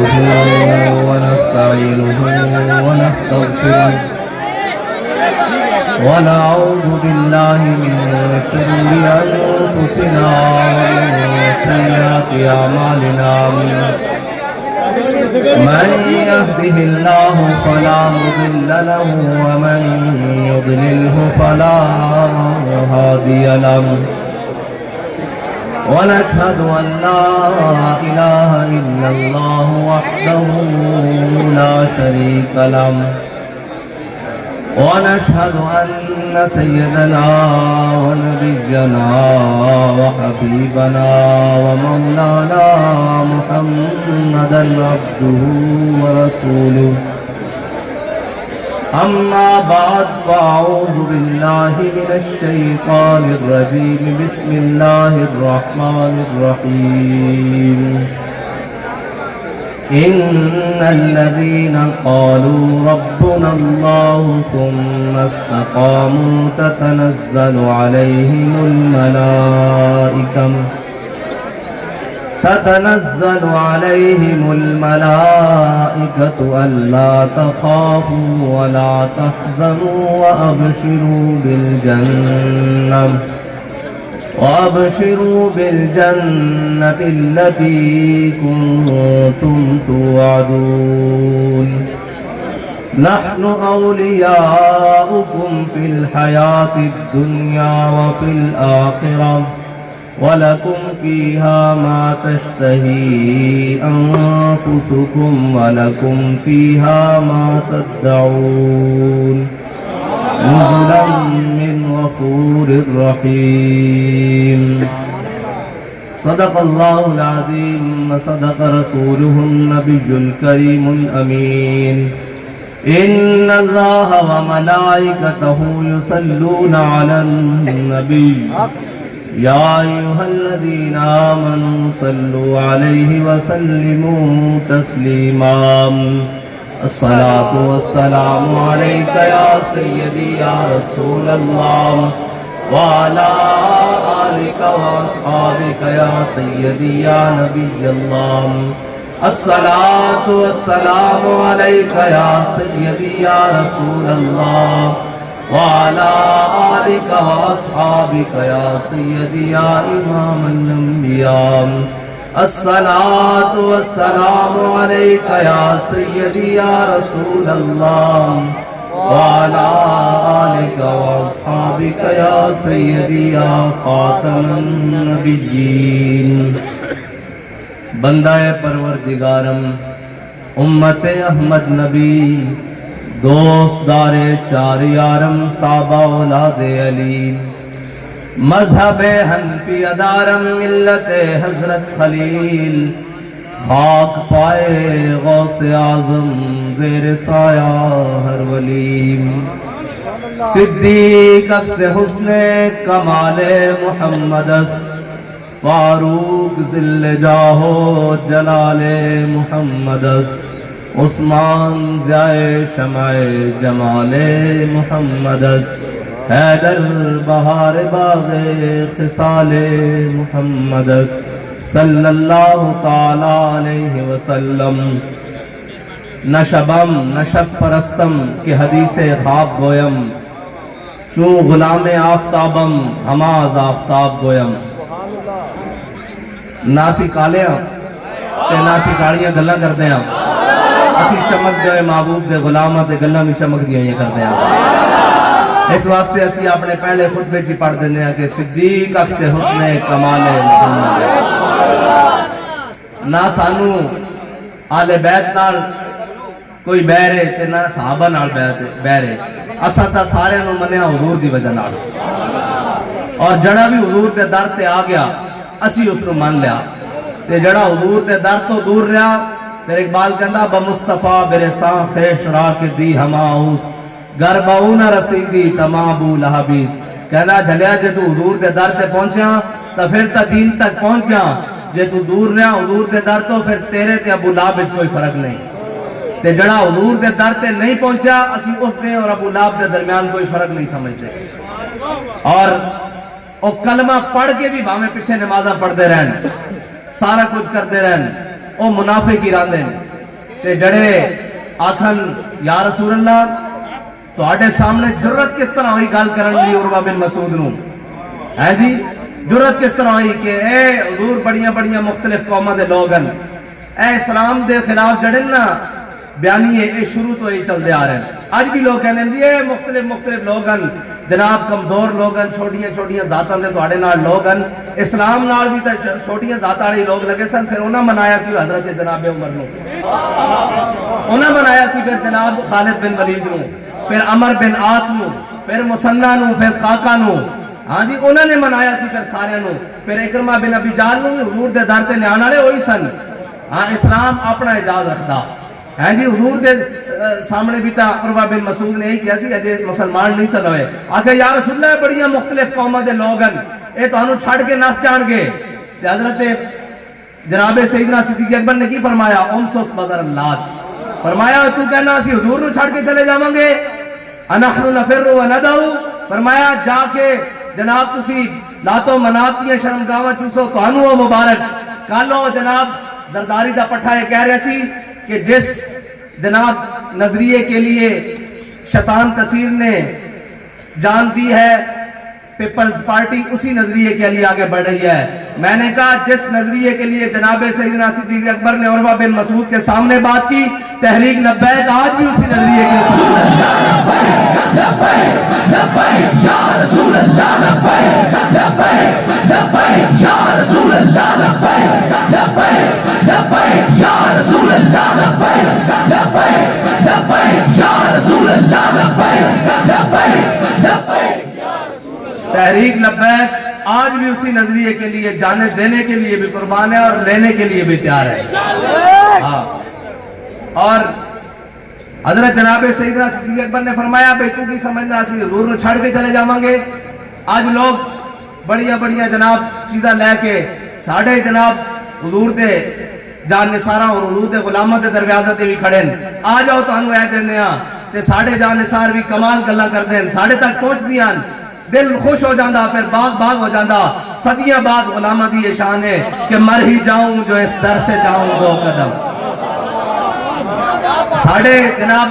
نحمده ونستعينه ونستغفره ونعوذ بالله من شرور أنفسنا ومن سيئات أعمالنا من يهده الله فلا مضل له ومن يضلله فلا هادي له ونشهد أن لا إله إلا الله وحده لا شريك له ونشهد أن سيدنا ونبينا وحبيبنا ومولانا محمدا عبده ورسوله أما بعد فأعوذ بالله من الشيطان الرجيم بسم الله الرحمن الرحيم إن الذين قالوا ربنا الله ثم استقاموا تتنزل عليهم الملائكة ألا تخافوا ولا تحزنوا وأبشروا بالجنة التي كنتم توعدون نحن أولياؤكم في الحياة الدنيا وفي الآخرة ولكم فيها ما تشتهي أنفسكم ولكم فيها ما تدعون نزلا من غفور رحيم صدق الله العظيم وصدق رسوله النبي الكريم الأمين إن الله وملائكته يصلون على النبي يا أيها الذين آمنوا صلوا عليه وسلموا تسليما الصلاة والسلام عليك يا سيدي يا رسول الله وعلى آلك وأصحابك يا سيدي يا نبي الله الصلاة والسلام عليك يا سيدي يا رسول الله وعلى آلك وأصحابك يا سيدي يا إمام الأنبياء الصلاة والسلام عليك يا سيدي يا رسول الله وعلى آلك وأصحابك يا سيدي يا خاتم النبيين بندہ پروردگارم امت احمد نبی دوست دار چار یارم تابع اولاد علی مذہب حنفی ادارم ملت حضرت خلیل خاک پائے غوث اعظم زیر سایہ ہر ولی صدیق عکس حسن کمال محمد است فاروق ذل جاہ جلال محمد است عثمان ضیاء شمع جمال محمد است حیدر بہار باغ خصال محمد است صلی اللہ تعالی علیہ وسلم نشبم نشب پرستم کی حدیث خواب گویم چون غلام آفتابم ہماز آفتاب گویم ناسی کالیاں تے ناسی کالیاں گلاں کردے ہیں اسی چمک دے محبوب دے غلامہ تے گلاں بھی چمک دیاں یہ کردے ہیں اس واسطے اسی اپنے پہلے خطبے چی پڑھ دینے ہیں کہ صدیق عکس حسن کمال محمد نہ سانو آل بیت نال کوئی بہرے تے نہ صحابہ نال بہرے اسا تا سارے نو منیا حضور دی وجہ نال اور جڑا بھی حضور دے در تے آ گیا اسی اس نو من لیا تے جڑا حضور دے در تو دور رہا پھر اقبال کہندا بمصطفیٰ برساں خیش را کے دی ہماؤس گر باؤ نہ رسیدی تمام ابو لہبیس کہنا جھلیا جے تو حضور دے در تے پہنچیا تو پھر تا دین تک پہنچ گیا جے تو دور رہا حضور دے در تو پھر تیرے تے ابو لہب وچ کوئی فرق نہیں تے جڑا حضور دے در تے نہیں پہنچا اسی اس دے اور ابو لہب دے درمیان کوئی فرق نہیں سمجھتے اور کلمہ پڑھ کے بھی بھامے پیچھے نمازہ پڑھ دے رہن سارا کچھ کر دے رہن وہ منافق ہی راندے تے جڑے آکھن یا رسول اللہ تو آٹے سامنے جرت کس طرح ہوئی گال کرن لی عروہ بن مسعود نو ہے جی جرت کس طرح ہوئی کہ اے حضور بڑیاں بڑیاں مختلف قوموں دے لوگن اے اسلام دے خلاف جڑن نا بیانی ہے اے شروع تو ہی چل دے آ رہے ہیں آج بھی لوگ کہنے ہیں جی اے مختلف لوگن جناب کمزور لوگن چھوٹیاں ذاتاں دے توڑے نال لوگن اسلام نال بھی تا چھوٹیاں ذاتاں رہی لوگ لگے سن پھر انہاں منایا سی حضرت جناب عمر نو انہاں منایا سی پھر جناب خالد بن ولید نو پھر عمر بن عاص نو پھر مسنہ نو پھر قاقا نو ہاں جی انہوں نے منایا سی پھر سارے نو پھر اکرمہ بن ابی جہل نو حضور دے در تے لیان والے وہی سن ہاں اسلام اپنا اجاز رکھدا ہاں جی حضور دے سامنے بھی تا عروہ بن مسعود نے ہی کیا سی اجے مسلمان نہیں سن ہوئے آکھے یا رسول اللہ بڑیاں مختلف قوموں دے لوگن اے تانوں چھڑ کے نس جان گے تے حضرت جناب سیدنا صدیق اکبر نے کی فرمایا امسس بدر اللات فرمایا تو کہنا سی حضور نو چھڑ کے چلے جاواں گے انحن نفر و ندعو فرمایا جا کے جناب تسی لاتو مناتیاں شرمگاواں چوسو تانوں او مبارک کالو جناب زرداری دا پٹھا یہ کہہ رہے سی کہ جس جناب نظریے کے لیے شیطان تصیر نے جان دی ہے پیپلز پارٹی اسی نظریے کے لیے آگے بڑھ رہی ہے میں نے کہا جس نظریے کے لیے جناب سیدنا صدیق اکبر نے عروہ بن مسعود کے سامنے بات کی تحریک لبیک آج بھی اسی نظریے کے یا رسول اللہ لبیک لبیک یا رسول اللہ لبیک لبیک یا رسول اللہ لبیک لبیک یا رسول اللہ لبیک تحریک لبیک آج بھی اسی نظریے کے لیے جانے دینے کے لیے بھی قربان ہے اور لینے کے لیے بھی تیار ہے اور حضرت جناب سیدنا صدیق اکبر نے فرمایا بھئی تو کی سمجھنا اسی حضور نو چھڑ کے چلے جاواں گے آج لوگ بڑیاں جناب چیزاں لے کے ساڑھے جناب حضور دے جان نثاراں اور حضور دے غلاموں دے دروازے تے بھی کھڑے آ جاؤ تانوں اے دیندے ہاں تے ساڑھے جان نثار بھی کمال گلاں کردے ہیں ساڑھے تک پہنچدیاں دل خوش ہو جاندہ پھر باغ ہو جاندہ صدیاں بعد غلامہ دی یہ شان ہے کہ مر ہی جاؤں جو اس در سے جاؤں 2 قدم ساڑھے جناب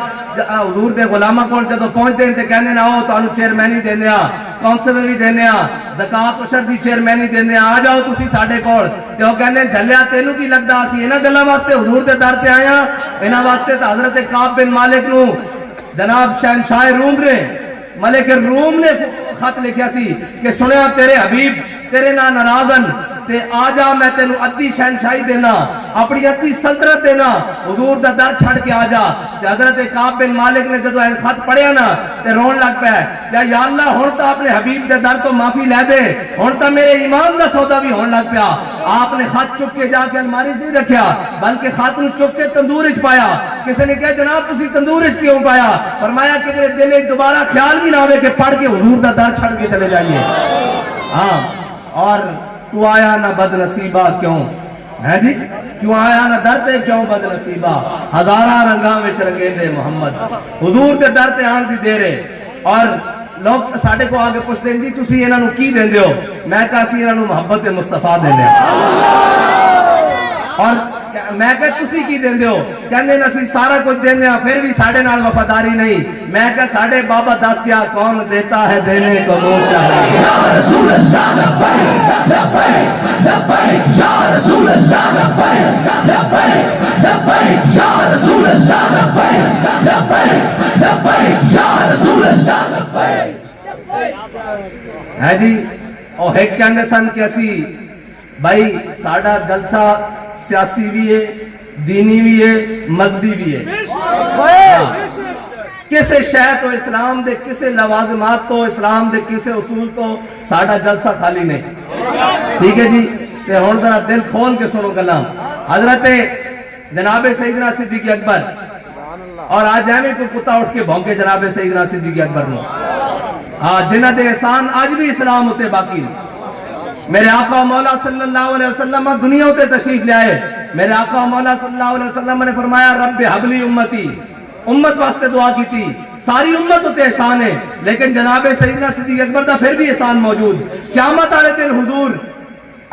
حضور دے غلامہ کول جدو پہنچتے ہیں تے کہنے نہ ہو تو انہوں چیئرمینی دینے ہاں کونسلری دینے ہاں زکاة و شر دی چیئرمینی دینے ہاں آ جاؤ تسی ساڑھے کول تے وہ کہنے جھلیا تینو کی لگدا اسی انہاں گلاں واسطے حضور دے در تے آیا انہاں واسطے تے حضرت کعب بن مالک نو جناب شہنشاہ روم نے ملک روم نے خط لکھیا سی کہ سنیا تیرے حبیب تیرے نا ناراضن تے آجا میں تینو ادھی شہنشاہی دینا اپنی ادھی سلطنت دینا حضور دا در چھڑ کے آجا تے حضرت کعب بن مالک نے جدو این خط پڑھیا نا تے رون لگ پہ یا اللہ ہونتا اپنے حبیب دے در تو معافی لے دے ہونتا میرے ایمان دا سودا بھی ہون لگ پیا آپ نے خط چک کے جا کے الماری سے رکھیا بلکہ خط نو چک کے تندور اچ پایا کسی نے کہا جناب تسی تندور اچ کیوں پایا فرمایا کہ تیرے دل ایک دوبارہ خیال بھی نہ ہوئے کہ پڑھ کے حضور دا در چھڑ کے چلے جائیے ہاں اور تو آیا نہ بد نصیبہ کیوں ہے جی کیوں آیا نہ درتے کیوں بد نصیبہ ہزارہ رنگاں وچ رنگے دے محمد حضور دے درتے آن دی دے رہے اور لوگ ساڑھے کو آگے پوچھتے ہیں جی تسی انہاں نو کی دیں دیو میں کہا سی انہاں نو محبت مصطفیٰ دینے اور میں کہا تسی کی دیں دیو کہنے نسی سارا کچھ دیں دیا پھر بھی ساڑھے نال وفاداری نہیں میں کہا ساڑھے بابا دس گیا کون دیتا ہے دینے کو منہ چاہے یا رسول اللہ لبیک لبیک لبیک یا رسول اللہ لبیک لبیک لبیک یا رسول اللہ لبیک لبیک لبیک یا رسول اللہ لبیک ہے جی اور ایک کہنے سن کہ اسی بھائی ساڑھا جلسہ سیاسی بھی ہے دینی بھی ہے مذہبی بھی ہے کسے شہ تو اسلام دے کسے لوازمات تو اسلام دے کسے اصول تو ساڑھا جلسہ خالی نہیں ٹھیک ہے جی تے ہون ذرا دل کھول کے سنو کلام حضرت جناب سیدنا صدیق اکبر اور آج ایویں کو کتا اٹھ کے بھونکے جناب سیدنا صدیق اکبر نو جنہ دے احسان آج بھی اسلام ہوتے باقی میرے آقا مولا صلی اللہ علیہ وسلم دنیا ہوتے تشریف لے آئے میرے آقا مولا صلی اللہ علیہ وسلم نے فرمایا رب حبلی امتی امت واسطے دعا کی تھی ساری امت ہوتے احسان ہے لیکن جناب سیدنا صدیق اکبر دا پھر بھی احسان موجود قیامت آلے دن حضور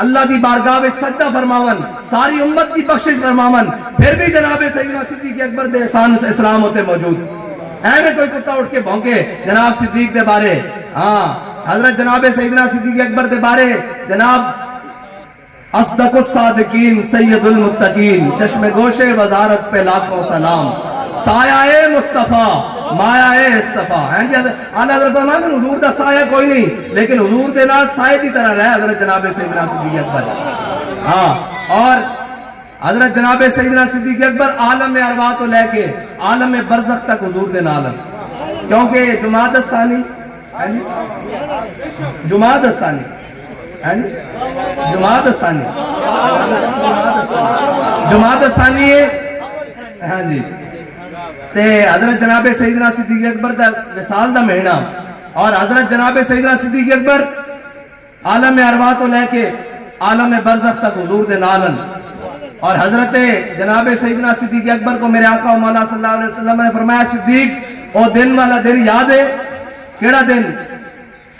اللہ دی بارگاہ میں سجدہ فرماون، ساری امت کی بخشش فرماون، پھر بھی جناب سیدنا صدیق اکبر دے احسان اسلام ہوتے موجود۔ اے میں کوئی کتا اٹھ کے بھونکے جناب صدیق دے بارے، ہاں حضرت جناب سیدنا صدیق اکبر دے بارے جناب اصدق الصادقین سید المتقین، چشم گوش وزارت پہ لاکھوں سلام، سایہ مصطفیٰ مایہ اصطفیٰ۔ اعلیٰ حضرت فرماتے ہیں حضور دا سایہ کوئی نہیں، لیکن حضور دے نال سایہ دی طرح رہے حضرت جناب سیدنا صدیق اکبر۔ ہاں، اور حضرت جناب سیدنا صدیق اکبر عالم ارواح تو لے کے عالم برزخ تک حضور دے نال، کیونکہ جماعت الثانی جماعت الثانی جماعت الثانی جماعت الثانی ہے، ہاں جی، تے حضرت جناب سیدنا صدیق اکبر دا وصال دا مہینہ، اور حضرت جناب سیدنا صدیق اکبر عالم ارواح تو لے کے عالم برزخ تک حضور دے نالن۔ اور حضرت جناب سیدنا صدیق اکبر کو میرے آقا و مولا صلی اللہ علیہ وسلم نے فرمایا صدیق او دن والا دن یاد ہے؟ کیڑا دن؟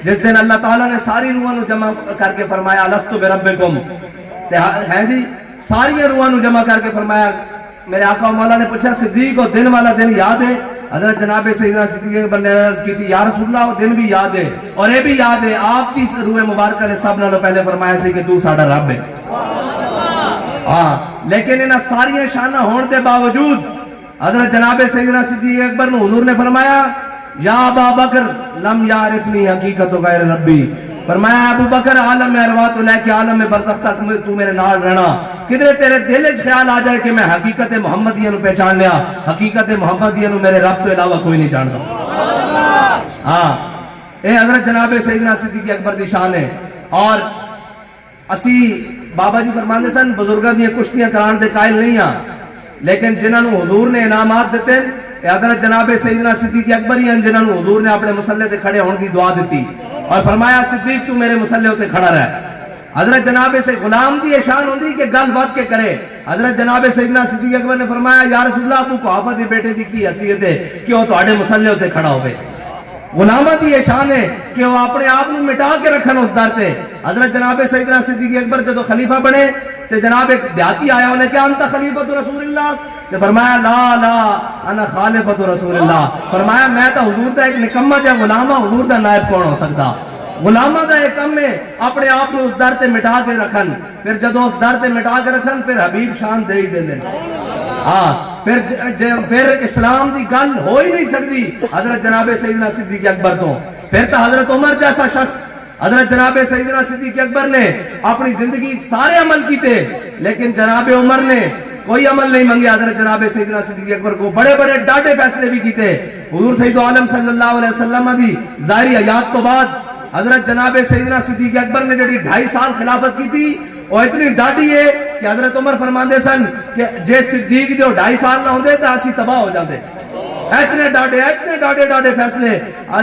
جس دن اللہ تعالیٰ نے ساری روحاں نو جمع کر کے فرمایا الستو بربکم، ہے جی، ساری روحاں نو جمع کر کے فرمایا۔ میرے آقا و مولا نے پوچھا صدیق او دن والا دن یاد ہے؟ حضرت جناب سیدنا صدیق اکبر نے عرض کی تھی یا رسول اللہ وہ دن بھی یاد ہے، اور یہ بھی یاد ہے آپ کی روح مبارکہ نے سب نالوں پہلے فرمایا سی کہ تو ساڈا رب ہے۔ ہاں، لیکن انہاں ساری شانہ ہون دے باوجود حضرت جناب سیدنا صدیق اکبر نے حضور نے فرمایا یا ابا بکر لم یعرفنی حقیقت غیر ربی، فرمایا ابو بکر عالم ارواح تو لے کے عالم برزخ تک تو میرے نال رہنا، کدھر تیرے دل وچ خیال آ جائے کہ میں حقیقت محمدیہ نو پہچان لیا، حقیقت محمدیہ نو میرے رب تو علاوہ کوئی نہیں جانتا۔ ہاں، اے حضرت جناب سیدنا صدیق اکبر دی شان ہے۔ اور اسی بابا جی فرماندے سن بزرگاں دی کشتیاں کران دے قائل نہیں ہاں، لیکن جنہاں نو حضور نے انعامات دیتے اے حضرت جناب سیدنا صدیق اکبر ہی ہیں جنہاں نو حضور نے اپنے مسلح تے کھڑے ہون دی دعا دیتی اور فرمایا صدیق تو میرے مسلح تے کھڑا رہ۔ حضرت جناب سے غلام دی شان ہوندی کہ گل بات کے کرے۔ حضرت جناب سیدنا صدیق اکبر نے فرمایا یا رسول اللہ ابو قحافہ دی بیٹے دی کی حیثیت ہے کہ وہ تواڈے مسلح تے کھڑا ہوئے۔ غلامہ دی یہ شان ہے کہ وہ اپنے آپ نو مٹا کے رکھن اس در تے۔ حضرت جناب سیدنا صدیق اکبر جدو خلیفہ بنے تے جناب ایک دیہاتی آیا انہیں کہا انت خلیفۃ رسول اللہ، تے فرمایا لا لا انا خالفۃ رسول اللہ، فرمایا میں تو حضور دا ایک نکمہ جا غلامہ، حضور دا نائب کون ہو سکتا؟ غلامہ دا ایک کم ہے اپنے آپ کو اس در تے مٹا کے رکھن، پھر جدو اس در تے مٹا کے رکھن پھر حبیب شان دے ہی دے دیں۔ ہاں، پھر اسلام دی گل ہو ہی نہیں سکتی حضرت جناب سیدنا صدیق اکبر تو۔ پھر تو حضرت عمر جیسا شخص، حضرت جناب سیدنا صدیق اکبر نے اپنی زندگی سارے عمل کیتے لیکن جناب عمر نے کوئی عمل نہیں منگے۔ حضرت جناب سیدنا صدیق اکبر کو بڑے بڑے ڈاٹے فیصلے بھی کیتے۔ حضور سید عالم صلی اللہ علیہ وسلم دی ظاہری حیات تو بعد حضرت جناب سیدنا صدیق اکبر نے جڑی 2.5 سال خلافت کی تھی وہ اتنی ڈاٹی ہے کہ حضرت عمر فرماندے سن کہ جے صدیق دے 2.5 سال نہ ہوندے تو اسی تباہ ہو جاندے۔ اتنے ڈاٹے فیصلے۔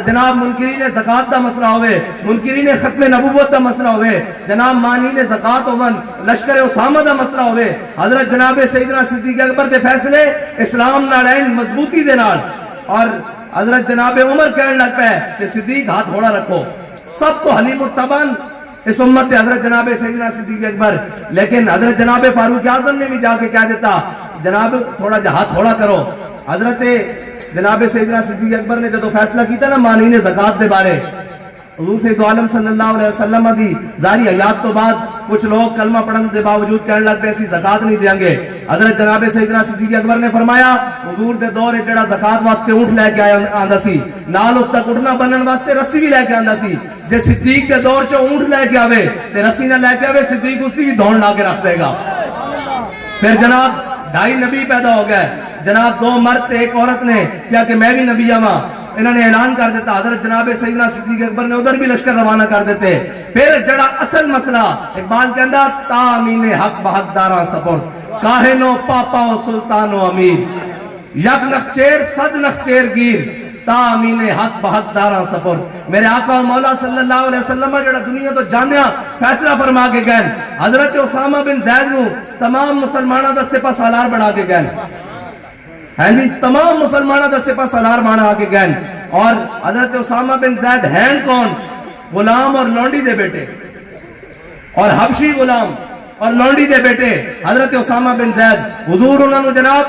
جناب منکرین زکات دا مسئلہ ہوئے، منکرین ختم نبوت دا مسئلہ ہوئے، جناب مانین زکات ہوون، لشکر اسامہ دا مسئلہ ہوئے، حضرت جناب سیدنا صدیق اکبر دے فیصلے اسلام نال این مضبوطی دے نال۔ اور حضرت جناب عمر کہنے لگ پے کہ صدیق ہاتھ تھوڑا رکھو، سب تو حلیم الطبان اس امت حضرت جناب سیدنا صدیق اکبر، لیکن حضرت جناب فاروق اعظم نے بھی جا کے کہہ دیتا جناب تھوڑا جا ہاتھ تھوڑا کرو۔ حضرت جناب سیدنا صدیق اکبر نے جدو فیصلہ کیتا نا مانین زکات دے بارے، حضور سید عالم صلی اللہ علیہ وسلم دی ظاہری حیات تو بعد کچھ لوگ کلمہ پڑھنے دے باوجود کہنے لگ پے اسی زکات نہیں دیاں گے۔ حضرت جناب سیدنا صدیق اکبر نے فرمایا حضور دے دور جڑا زکات واسطے اونٹ لے کے آندا سی، نال اس دا گھٹنا بنن واسطے رسی بھی لے کے آندا سی۔ جے صدیق دے دور چ اونٹ لے کے آوے تے رسی نہ لے کے آوے صدیق اس دی بھی دھون لا کے رکھ دے گا۔ پھر جناب 2.5 نبی پیدا ہو گئے، جناب 2 مرد تے ایک عورت نے کیا کہ میں بھی نبی ہاں، انہوں نے اعلان کر دیتا۔ حضرت جناب سیدنا صدیق اکبر نے ادھر بھی لشکر روانہ کر دیتے۔ پھر جڑا اصل مسئلہ اقبال کہندا تامین حق بحق داراں سپرد، کاہنو پاپا و سلطان و امیر، یک نخچیر صد نخچیر گیر، تامین حق بحق داراں سپرد۔ میرے آقا و مولا صلی اللہ علیہ وسلم جڑا دنیا تو جانیا فیصلہ فرما کے گئے، حضرت اسامہ بن زید نو تمام مسلمانہ دا سپہ سالار بنا کے گئے، ہیں جی تمام مسلمانہ دا سپہ سالار بنا کے گئے۔ اور حضرت اسامہ بن زید ہیں کون؟ غلام اور لونڈی دے بیٹے، اور حبشی غلام اور لونڈی دے بیٹے حضرت اسامہ بن زید حضور انہوں نے جناب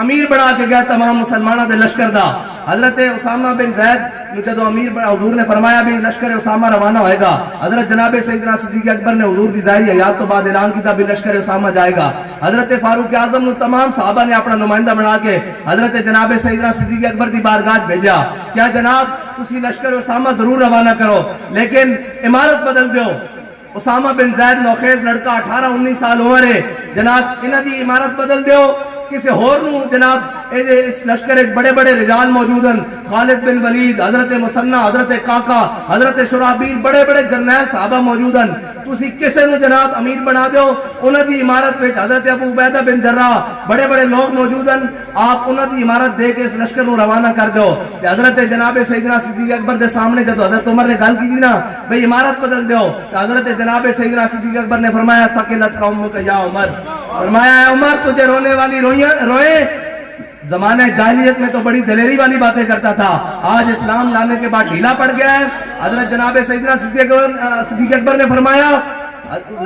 امیر بنا کے گیا تمام مسلمانوں دے لشکر دا. حضرت اسامہ بن زید نے جدو امیر بنا حضور نے فرمایا بھی لشکر اسامہ روانہ ہوئے گا. حضرت جناب سیدنا صدیق اکبر نے حضور دی ظاہری حیات تو بعد اعلان کیتا بھی لشکر اسامہ جائے گا. حضرت فاروق اعظم نے تمام صحابہ نے اپنا نمائندہ بنا کے حضرت جناب سیدنا صدیق اکبر دی بارگاہ بھیجا. کیا جناب تسی لشکر اسامہ ضرور روانہ کرو لیکن عمارت بدل دیو. اسامہ بن زید نوخیز لڑکا 18-19 سال عمر ہے جناب انہاں دی عمارت بدل دیو کسی ہور نو جناب اس لشکر ایک بڑے بڑے رجال موجود ہیں خالد بن ولید حضرت مسنہ حضرت کاکا حضرت شرحبیل بڑے بڑے جرنیل صحابہ موجود ہیں تسی کسے نو جناب امیر بنا دیو انہاں دی عمارت وچ حضرت ابو عبیدہ بن جراح بڑے بڑے لوگ موجود ہیں آپ انہاں دی عمارت دے کے اس لشکر نو روانہ کر دو. حضرت جناب سیدنا صدیق اکبر دے سامنے جب حضرت عمر نے گل کی تھی نا بھئی عمارت بدل دیو تو حضرت جناب سیدنا صدیق اکبر نے فرمایا سکلت قومک یا عمر فرمایا اے عمر تجھے رونے والی روئے زمانہ جاہلیت میں تو بڑی دلیری والی باتیں کرتا تھا آج اسلام لانے کے بعد ڈھیلا پڑ گیا ہے. حضرت جناب سیدنا صدیق اکبر نے فرمایا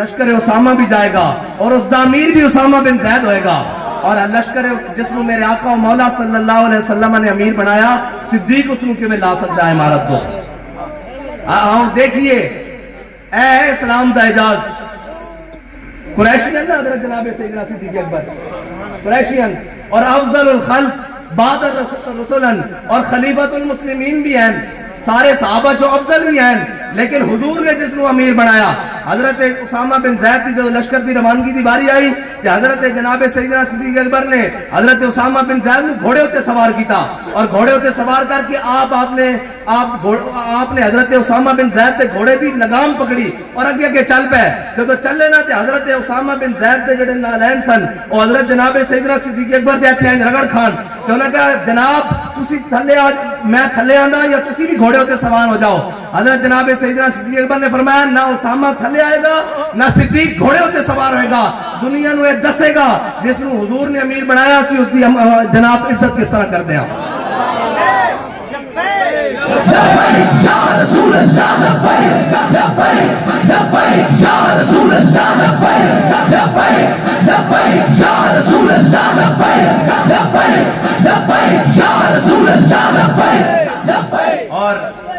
لشکر اسامہ بھی جائے گا اور اس دا امیر بھی اسامہ بن زید ہوئے گا اور لشکر جس میں میرے آقا و مولا صلی اللہ علیہ وسلم نے امیر بنایا صدیق اس میں کیویں لا سکتا ہے عمارت کو. دیکھیے اے اسلام دا اعجاز قریشین حضرت جناب سیدنا صدیق اکبر قریشین اور افضل الخلق بعد رسولا اور خلیفۃ المسلمین بھی ہیں سارے صحابہ جو افضل بھی ہیں لیکن حضور نے جس کو امیر بنایا حضرت اسامہ بن زید کی جو لشکر دی روانگی دی باری آئی کہ حضرت جناب سیدنا صدیق اکبر نے حضرت اسامہ بن زید نے گھوڑے ہوتے سوار کیتا اور گھوڑے ہوتے سوار کر کے آپ نے حضرت اسامہ بن زید تے گھوڑے دی لگام پکڑی اور اگے اگے چل پے جب چلے نا تے حضرت اسامہ بن زید دے جڑے نالین سن او حضرت جناب سیدنا صدیق اکبر دے ہتھیں رگڑ کھان تے انہاں کہا جناب تسی تھلے میں تھلے آندا یا تسی بھی گھوڑے ہوتے سوار ہو جاؤ. حضرت جناب سیدنا صدیق اکبر نے فرمایا نہ اسامہ تھلے آئے گا نہ صدیق گھوڑے ہوتے سوار ہوئے گا دنیا نو یہ دسے گا جس نو حضور نے امیر بنایا سی اس دی جناب عزت کس طرح کر دیں. یا رسول اللہ لبیک لبیک لبیک یا رسول اللہ لبیک لبیک لبیک یا رسول اللہ لبیک لبیک لبیک یا رسول اللہ لبیک لبیک. اور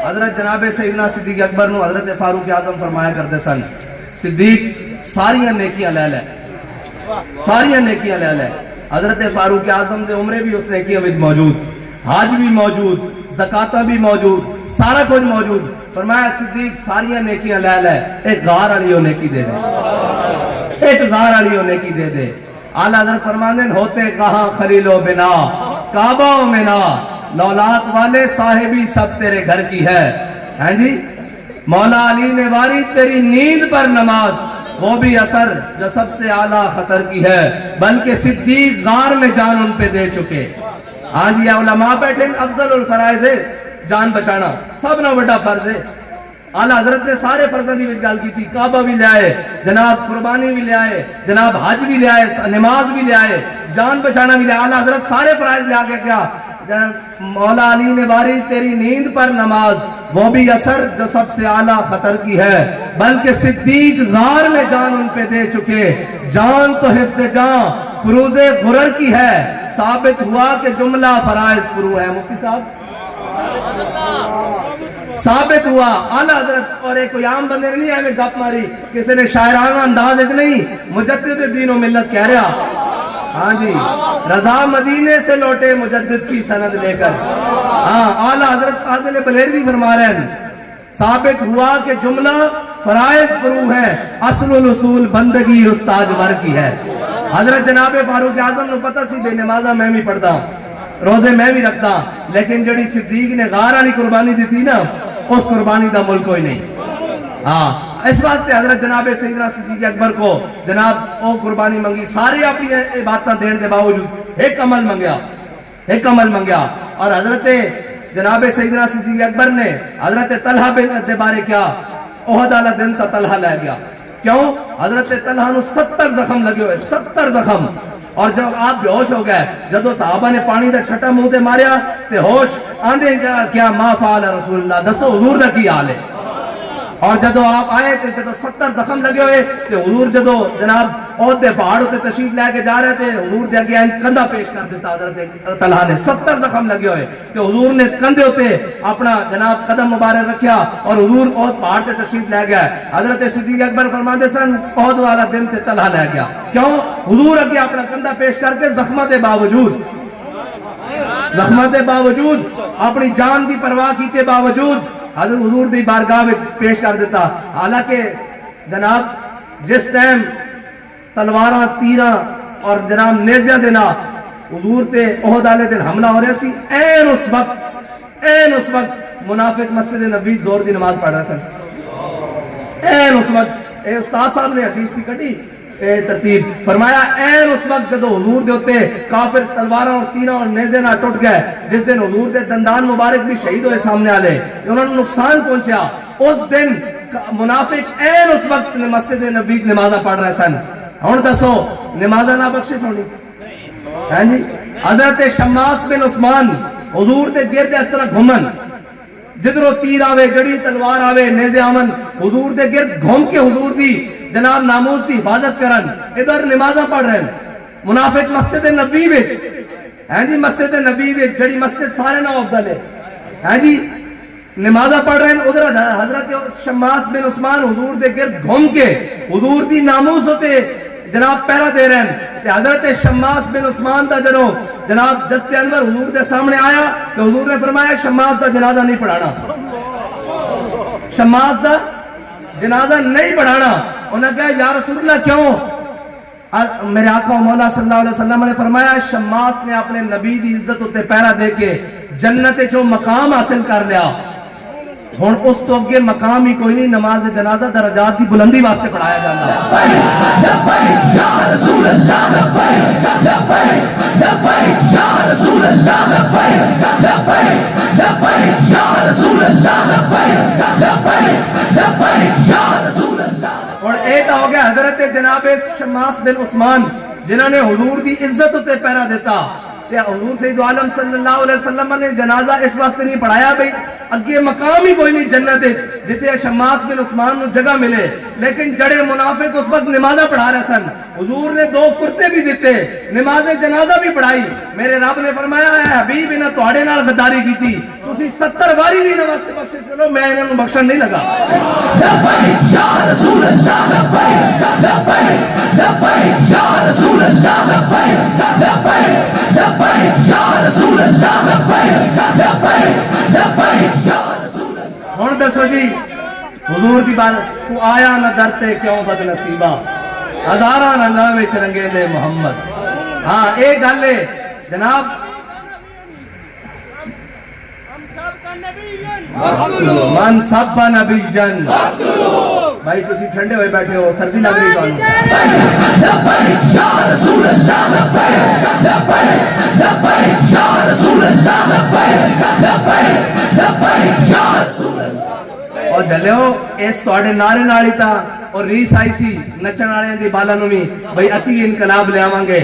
حضرت جناب سیدنا صدیق اکبر نو حضرت فاروق اعظم فرمایا کرتے سن صدیق ساریاں نیکیاں لے لے ساریاں نیکیاں لے لے. حضرت فاروق اعظم دے عمرے بھی اس نیکیاں وچ موجود حج بھی موجود زکاتہ بھی موجود سارا کچھ موجود فرمایا صدیق ساریاں نیکیاں لے لے ایک غار والی نیکی دے دے ایک غار والی نیکی دے دے. اعلیٰ حضرت فرماندے ہوتے کہاں خلیل و بنا کعبہ و منا لولات والے صاحبی سب تیرے گھر کی ہے. ہاں جی مولا علی نے واری تیری نیند پر نماز وہ بھی اثر جو سب سے اعلیٰ خطر کی ہے بلکہ صدیق غار میں جان ان پہ دے چکے. ہاں جی علماء بیٹھے افضل الفرائض ہے جان بچانا سب نہ بڑا فرض ہے. اعلیٰ حضرت نے سارے فرضوں کی گل کی تھی کعبہ بھی لے آئے جناب قربانی بھی لے آئے جناب حج بھی لے آئے نماز بھی لے آئے جان بچانا بھی لے. اعلیٰ حضرت سارے فرائض لے آگے کیا مولا علی نے باری تیری نیند پر نماز وہ بھی اثر جو سب سے اعلیٰ خطر کی ہے بلکہ صدیق غار میں جان ان پہ دے چکے. جان تو حفظ جان فروز غرر کی ہے ثابت ہوا کہ جملہ فرائض فرو ہے. مفتی صاحب ثابت ہوا. اعلیٰ حضرت اور ایک کوئی عام بندے نہیں آئے گپ ماری کسی نے شاعرانہ انداز نہیں مجدد دین و ملت کہہ رہا. ہاں جی رضا مدینے سے لوٹے مجدد کی سند لے کر. ہاں اعلیٰ حضرت فاضل بلیلوی فرما رہے ہیں ثابت ہوا کہ جملہ فرائض فرو ہے اصل الاصول بندگی استاد ور کی ہے. حضرت جناب فاروق اعظم نے پتہ سی بے نمازہ میں بھی پڑھتا روزے میں بھی رکھتا لیکن جڑی صدیق نے غار والی قربانی دی تھی نا اس قربانی دا ملک کوئی نہیں. ہاں اس واسطے حضرت جناب سیدنا صدیق اکبر کو جناب او قربانی منگی ساری اپنی عبادتاں دین دے باوجود ایک عمل منگیا اور حضرت جناب سیدنا صدیق اکبر نے حضرت طلحہ دے بارے کیا احد والا دن تا طلحہ لے گیا. کیوں حضرت طلحہ نو 70 زخم لگے ہوئے 70 زخم اور جب آپ بے ہوش ہو گئے جدو صحابہ نے پانی دا چھٹا منہ تے ماریا تے ہوش آندے کیا ما فعل رسول اللہ دسو حضور دا کی حال ہے. اور جدو آپ آئے تھے جدو 70 زخم لگے ہوئے تے حضور جدو جناب عہد دے پہاڑ تے تشریف لے کے جا رہے تھے حضور دے اگے کندھا پیش کر دیتا حضرت طلحہ نے 70 زخم لگے ہوئے تے حضور نے کندھے ہوتے اپنا جناب قدم مبارک رکھیا اور حضور عہد پہاڑ تے تشریف لے گیا. حضرت صدیق اکبر فرماندے سن عہد والا دن تے طلحہ لے گیا. کیوں؟ حضور اگے اپنا کندھا پیش کر کے زخماں دے باوجود اپنی جان دی پرواہ کیتے باوجود حضرت حضور دی بارگاہ میں پیش کر دیتا. حالانکہ جناب جس ٹائم تلواراں تیراں اور جناب نیزیاں دے نال حضور تے عہد والے دن حملہ ہو رہا سی این اس وقت منافق مسجد نبوی زور دی نماز پڑھ رہے سن. این اس وقت اے استاد صاحب نے حدیث دی کٹی اے ترتیب فرمایا این اس وقت جدو حضور دے ہوتے کافر تلواراں اور تیراں اور نیزے نہ ٹوٹ گئے جس دن حضور دے دندان مبارک بھی شہید ہوئے سامنے والے انہوں نے نقصان پہنچیا. اس دن منافق این اس وقت مسجد نبوی نمازاں پڑھ رہے سن. ہن دسو نمازاں نہ بخشش ہونی؟ ہاں جی. حضرت شماس بن عثمان حضور دے گرد اس طرح گھومن جدرو تیر آوے گڑی تلوار آوے نیزے آمن حضور دے گرد گھوم کے حضور دی جناب ناموس دی حفاظت کرن ادھر نمازاں پڑھ رہے ہیں. منافق مسجد نبوی وچ ہاں جی مسجد نبوی وچ جڑی مسجد سارے نال افضل ہے ہاں جی نمازاں پڑھ رہے ہیں. ادھر حضرت شماس بن عثمان حضور دے گرد گھوم کے حضور دی ناموس ہوتے جناب پہرا دے رہے ہیں. حضرت شماس بن عثمان دا جنو جناب جست انور حضور دے سامنے آیا تو حضور نے فرمایا شماس دا جنازہ نہیں پڑھانا. شماس دا جنازہ نہیں پڑھانا. انہوں نے کہا یا رسول اللہ کیوں؟ میرے آقا و مولا صلی اللہ علیہ وسلم نے فرمایا شماس نے اپنے نبی دی عزت ہوتے پہرا دے کے جنت جو مقام حاصل کر لیا. ہن اس تو اگے مقام ہی کوئی نہیں. نماز جنازہ درجات دی بلندی واسطے پڑھایا جاتا ہے. لبیک یا رسول اللہ لبیک لبیک یا رسول اللہ لبیک لبیک یا رسول اللہ لبیک یا رسول اللہ. اور اے تا ہو گیا حضرت جناب شماس بن عثمان جنہوں نے حضور دی عزت تے پہرا دیتا. حضور سید عالم صلی اللہ علیہ وسلم نے جنازہ اس واسطے نہیں پڑھایا بھئی اگے مقام ہی کوئی نہیں جنت جتے شماس بن عثمان نو جگہ ملے. لیکن جڑے منافق اس وقت نمازہ پڑھا رہے سن حضور نے 2 کرتے بھی دیتے نماز جنازہ بھی پڑھائی. میرے رب نے فرمایا اے حبیب انہاں تواڈے نال غداری کیتی تسی 70 باری بھی نماز تے بخشش کرو میں انہاں نوں بخشن نہیں لگا. لبیک یا رسول اللہ لبیک لبیک یا رسول اللہ لبیک لبیک یا رسول اللہ لبیک یا رسول اللہ. ہن دسو جی حضور دی بات کو آیا نہ درتے کیوں بد نصیبہ ہزاراں رنگاں وچ رنگے دے محمد. ہاں اے گل ہے جناب من سب نبی جن بھائی تسی ٹھنڈے ہوئے بیٹھے ہو سردی لگ رہی تانوں. لبیک یا رسول اللہ لبیک یا رسول اللہ لبیک یا رسول اللہ. اور جلیو اس تواڈے نعرے نال ہی تا اور ریس آئی سی نچن والے دی بالا نو بھی بھئی اسی انقلاب لے آواں گے.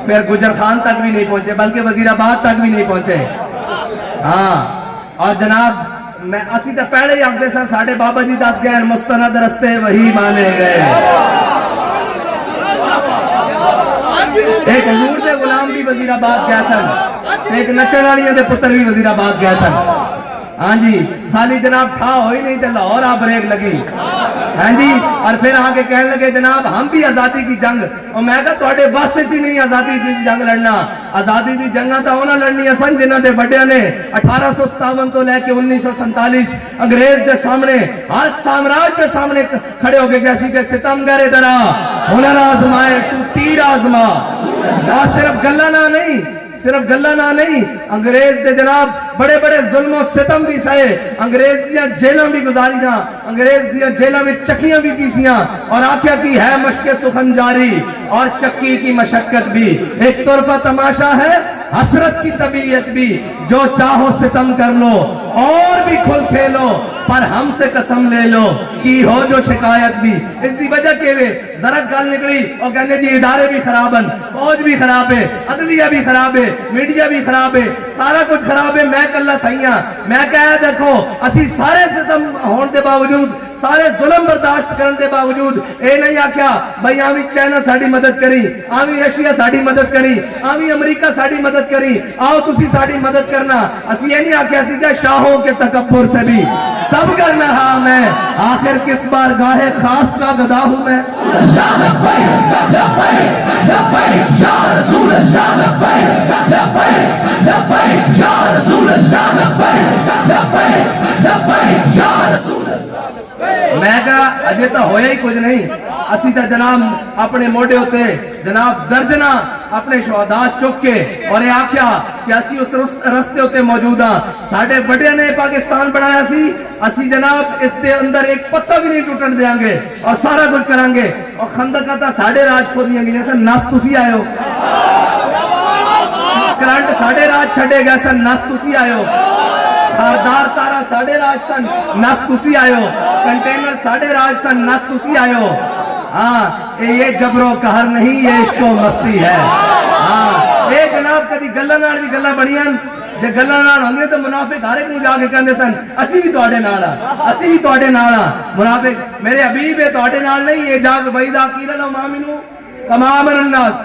پھر گجر خان تک بھی نہیں پہنچے بلکہ وزیر آباد تک بھی نہیں پہنچے. ہاں اور جناب میں اسی تو پہلے ہی آخدے سن ساڈے بابا جی دس گئے مستند رستے وہی مانے گئے. ایک حضور دے غلام بھی وزیر آباد گئے سن ایک نچن والیاں دے پتر بھی وزیر آباد گئے سن. ہاں جی خالی جناب ٹھا ہوئی نہیں تے لاہور آ بریک لگی. ہاں جی اور پھر آگے کہنے لگے جناب ہم بھی آزادی کی جنگ اور میں کہا تواڈے بس وچ ہی نہیں آزادی کی جنگ لڑنا. آزادی دی جنگاں تا انہاں لڑنیاں سن جنہاں دے بڑیاں نے 1857 تو لے کے 1947 انگریز دے سامنے ہر سامراج دے سامنے کھڑے ہو کے کیسی کہ ستمگر ادھر ہنر آزمائے تو تیر آزما. اور صرف گلہ نہ نہیں انگریز دے جناب بڑے بڑے ظلم و ستم بھی سائے انگریز دیا جیلاں بھی گزاریاں انگریز دیا جیلاں میں چکیاں بھی پیسیاں اور آکھیا کی ہے مشق سخن جاری اور چکی کی مشقت بھی. ایک طرفہ تماشا ہے حسرت کی طبیعت بھی جو چاہو ستم کر لو اور بھی کھل کھیلو پر ہم سے قسم لے لو کی ہو جو شکایت بھی. اس دی وجہ کے وے ذرا گل نکلی اور کہنے جی ادارے بھی خراب ہیں فوج بھی خراب ہے عدلیہ بھی خراب ہے میڈیا بھی خراب ہے سارا کچھ خراب ہے میں کلہ صحیح ہاں. میں کہا دیکھو اسی سارے ستم ہون دے باوجود سارے ظلم برداشت کرنے دے باوجود اے نہیں آکھیا بھئی آوی چائنا ساڑی مدد کری، آوی رشیا ساڑی مدد کری، آوی امریکہ ساڑی مدد کری، آؤ تسی ساڑی مدد کرنا، اسی یہ نہیں آکھیا اسی جا شاہوں کے تکبر سے بھی تب کرنا ہاں میں آخر کس بار گاہ خاص کا گدا ہوں میں میں کہا اجے تو ہویا ہی کچھ نہیں، اسی تا جناب اپنے موڑے ہوتے جناب درجنا اپنے شہداء چک کے اور یہ آکھیا کہ اسی اس رستے ہوتے موجود ہاں، ساڑھے بڑے نے پاکستان بڑھایا سی، اسی جناب اس دے اندر ایک پتہ بھی نہیں ٹوٹن دیاں گے اور سارا کچھ کریں گے، اور خندق آتا ساڑھے راج کھو دیاں گے جیسا نس تسی آئے ہو، کرنٹ ساڑھے راج چھڑے گئے سن نس تسی آئے ہو، خاردار تارا ساڑھے راج سن نس تسی آئے ہو، کنٹینر ساڑھے راج سن نس تسی آئے ہو، ہاں یہ جبر و قہر نہیں یہ عشق و مستی ہے، ہاں اے جناب کدی گلہ نال بھی گلہ بڑیاں جے گلہ نال ہوندے تو منافق ہر ایک نوں جا کے کہندے سن اسی بھی تواڈے نال ہاں، اسی بھی تواڈے نال ہاں، منافق میرے حبیب ہے تواڈے نال نہیں، یہ جاگ وَإِذَا قِيلَ لَهُمْ آمِنُوا كَمَا آمَنَ النَّاسُ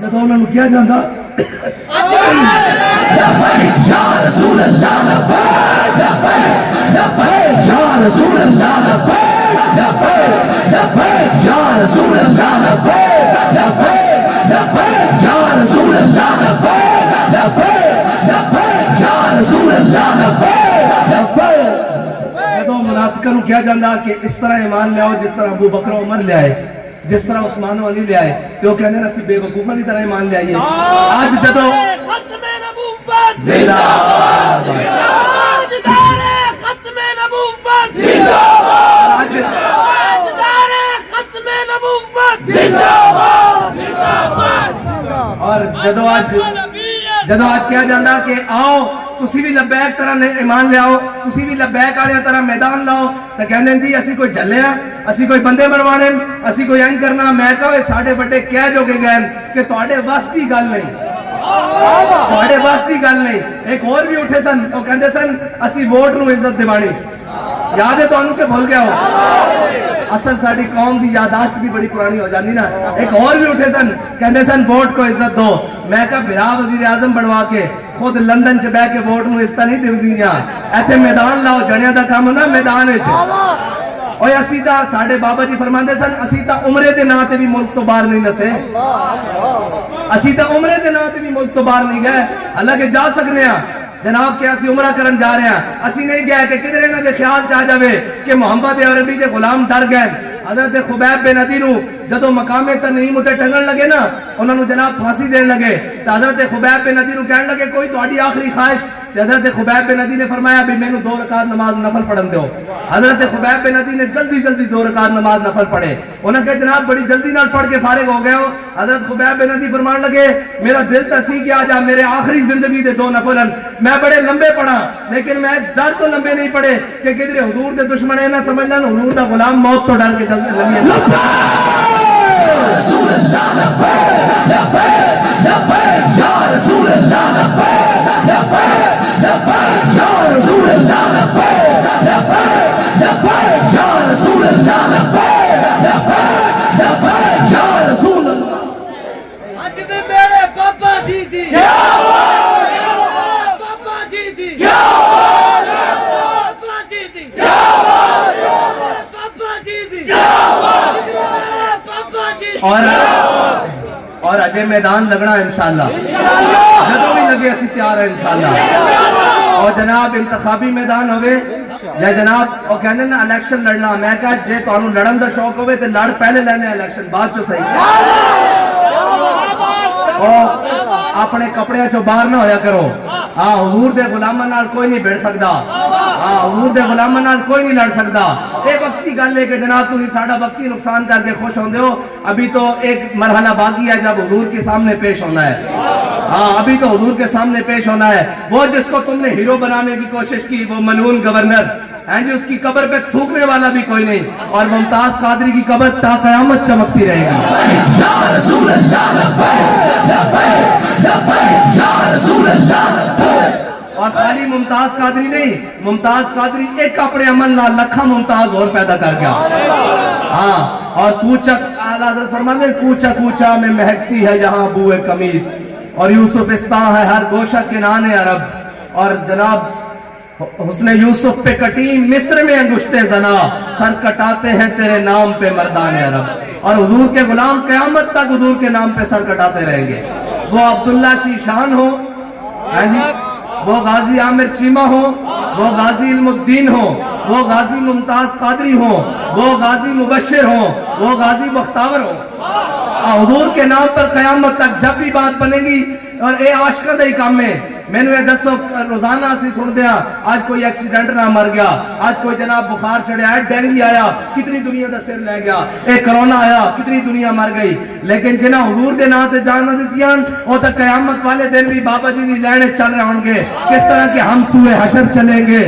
جدوں انہاں نوں کیا جاندا یا رسول اللہ لبیک لبیک لبیک یا رسول اللہ لبیک لبیک لبیک یا رسول اللہ لبیک لبیک لبیک یا رسول اللہ لبیک لبیک لبیک یا رسول اللہ لبیک لبیک جدوں منافقاں نوں کیا جاندا کہ اس طرح ایمان لے آؤ جس طرح ابو بکر و عمر لے آئے، جس طرح عثمان و علی لے آئے، تو وہ کہنے نا اسی بے وقوفاں دی طرح ایمان لے آئیے، آج جدوں ختم نبوت زندہ باد تاجدار ختم نبوت زندہ باد تاجدار ختم نبوت زندہ باد اور جدوں آج کیا جاندہ کہ آؤ تسی بھی لبیک طرح ایمان لے آؤ، تسی بھی لبیک آڑے طرح میدان لاؤ، تو کہنے جی اسی کوئی جلے ہیں، اسی کوئی بندے مروانے، اسی کوئی این کرنا، میں کہو یہ ساڑھے بڑے کہہ جو کے گئے کہ تواڈے واسطی گل نہیں، تواڈے واسطی گل نہیں، ایک اور بھی اٹھے سن، وہ کہندے سن اسی ووٹ نو عزت دیوانی، یاد ہے تو انہوں کے بھول گیا ہو، اصل ساڑھی قوم دی یاداشت بھی بڑی پرانی ہو جاندی نا، ایک اور بھی اٹھے سن، کہندے سن ووٹ کو عزت دو، میں کہا بھرا وزیر اعظم بنوا کے خود لندن چ بہ کے ووٹ نو اس طرح نہیں دیو دیاں، ایتھے میدان لاؤ جنیاں دا کام ہونا میدان وچ، اور اسی تا ساڑھے بابا جی فرماندے سن اسی تا عمرے دے ناں تے بھی ملک تو باہر نہیں نسے، اسی تا عمرے دے ناں تے بھی ملک تو باہر نہیں گئے، اللہ کے جا سکنے ہیں جناب کہ اسی عمرہ کرن جا رہے ہیں، اسی نہیں گئے کہ کدھر انہاں دے خیال چاہ جاوے کہ محمد عربی دے غلام ڈر گئے، حضرت خبیب بن عدی نو جدو مقام تنعیم اتے ٹنگن لگے نا، انہوں نے جناب پھانسی دین لگے، تو حضرت خبیب بن عدی نو کہنے لگے کوئی تہاڈی آخری خواہش، حضرت خبیب بن عدی نے فرمایا بھی میں نو 2 رکعت نماز نفل پڑھن دیو، حضرت خبیب بن عدی نے جلدی جلدی 2 رکعت نماز نفل پڑھے، انہوں نے کہا جناب بڑی جلدی نال پڑھ کے فارغ ہو گئے ہو، حضرت خبیب بن عدی فرمان لگے میرا دل تسی کیا جا میرے آخری زندگی دے 2 نفل میں بڑے لمبے پڑھا، لیکن میں اس ڈر تو لمبے نہیں پڑھے کہ کدھر حضور دے دشمن ہے نہ سمجھ لیں حضور دا غلام موت تو ڈر کے لمبے رسول اللہ لبیک لبیک لبیک یا رسول اللہ لبیک لبیک لبیک یا رسول اللہ لبیک لبیک لبیک یا رسول اللہ لبیک لبیک لبیک یا رسول اللہ اج بھی میرے بابا جی دی کیا بابا جی دی کیا بابا جی دی بابا جی دی بابا جی اور اجے میدان لگنا انشاءاللہ جدوں بھی لگے اسی تیار ہے انشاءاللہ، اور جناب انتخابی میدان ہوئے یا جناب اور کہنے نا الیکشن لڑنا، میں کہا جے تو انہوں لڑن دا شوق ہوئے تو لڑ پہلے لینے الیکشن بعد چو صحیح، اور اپنے کپڑے چو باہر نہ ہویا کرو، ہاں حضور دے غلامہ نال کوئی نہیں بھیڑ سکتا، ہاں حضور دے غلامہ نال کوئی نہیں لڑ سکتا، ایک وقتی گل ہے کہ جناب تھی ساڑھا وقتی نقصان کر کے خوش ہوندے ہو، ابھی تو ایک مرحلہ باقی ہے جب حضور کے سامنے پیش ہونا ہے، ہاں ابھی تو حضور کے سامنے پیش ہونا ہے، وہ جس کو تم نے ہیرو بنانے کی کوشش کی وہ ملعون گورنر ہیں جی، اس کی قبر پہ تھوکنے والا بھی کوئی نہیں، اور ممتاز قادری کی قبر تا قیامت چمکتی رہے گی، یا رسول اللہ لبیک لبیک لبیک یا رسول اللہ لبیک اور خالی ممتاز قادری نہیں، ممتاز قادری ایک اپنے عمل نال لکھا ممتاز اور پیدا کر گیا. ہاں، اور کوچا اعلیٰ حضرت فرماتے ہیں کوچا کوچا میں مہکتی ہے یہاں بوئے قمیص، اور یوسف استاں ہے ہر گوشہ کنان عرب. اور جناب حسن یوسف پہ کٹی مصر میں انگشتے زنا، سر کٹاتے ہیں تیرے نام پہ مردان عرب. اور حضور کے غلام قیامت تک حضور کے نام پہ سر کٹاتے رہیں گے. وہ عبداللہ شیشان ہو، وہ غازی عامر چیمہ ہو، وہ غازی علم الدین ہو، وہ غازی ممتاز قادری ہو، وہ غازی مبشر ہو، وہ غازی بختاور ہو. حضور کے نام پر قیامت تک جب بھی بات بنے گی. اور اے عاشقہ دے کام میں میں نے دسو روزانہ اسی سن دیا آج کوئی ایکسیڈنٹ نہ مر گیا، آج کوئی جناب بخار چڑھیا ہے، ڈینگی آیا کتنی دنیا دا سر لے گیا، اے کرونا آیا کتنی دنیا مر گئی. لیکن جنہ حضور دے نام تے جان نہ دتیاں او تے قیامت والے دن بھی بابا جی دی لینے چل رہے ہوں گے. کس طرح کہ ہم سوئے حشر چلیں گے